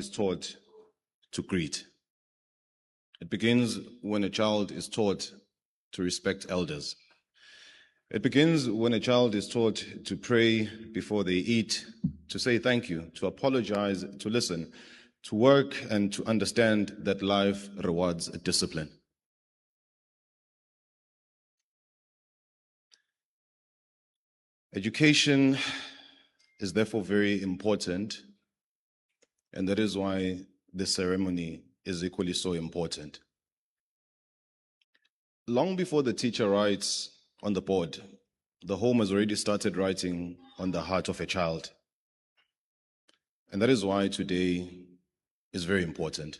is taught to greet. It begins when a child is taught to respect elders. It begins when a child is taught to pray before they eat, to say thank you, to apologize, to listen, to work, and to understand that life rewards discipline. Education is therefore very important, and that is why this ceremony is equally so important. Long before the teacher writes on the board, the home has already started writing on the heart of a child. And that is why today is very important.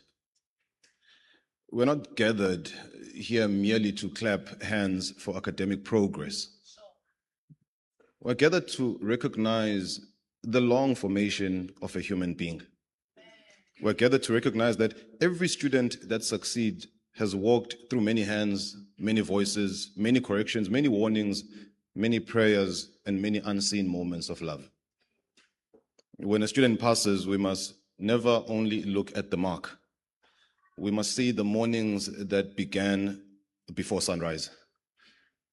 We're not gathered here merely to clap hands for academic progress. We're gathered to recognize the long formation of a human being. We're gathered to recognize that every student that succeeds has walked through many hands, many voices, many corrections, many warnings, many prayers, and many unseen moments of love. When a student passes, we must never only look at the mark. We must see the mornings that began before sunrise.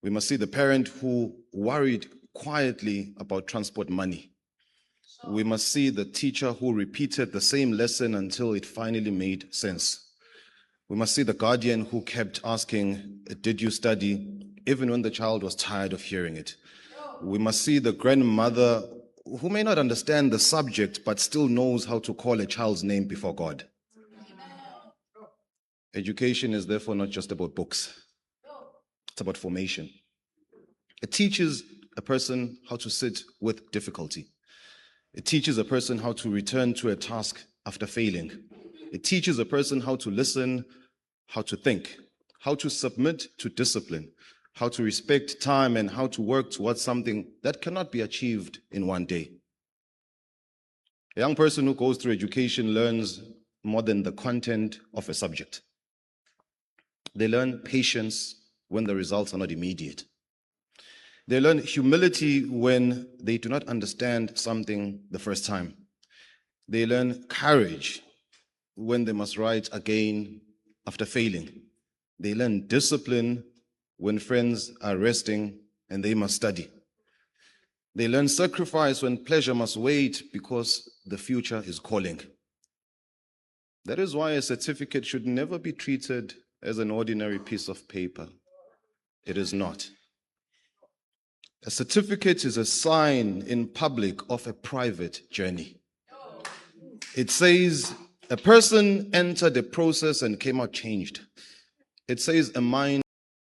We must see the parent who worried quietly about transport money. We must see the teacher who repeated the same lesson until it finally made sense. We must see the guardian who kept asking, "Did you study?" even when the child was tired of hearing it. We must see the grandmother who may not understand the subject but still knows how to call a child's name before God. Education is therefore not just about books. It's about formation. It teaches a person how to sit with difficulty. It teaches a person how to return to a task after failing. It teaches a person how to listen, how to think, how to submit to discipline, how to respect time, and how to work towards something that cannot be achieved in one day. A young person who goes through education learns more than the content of a subject. They learn patience when the results are not immediate. They learn humility when they do not understand something the first time. They learn courage when they must write again after failing. They learn discipline when friends are resting and they must study. They learn sacrifice when pleasure must wait because the future is calling. That is why a certificate should never be treated as an ordinary piece of paper. It is not. A certificate is a sign in public of a private journey. It says a person entered the process and came out changed. It says a mind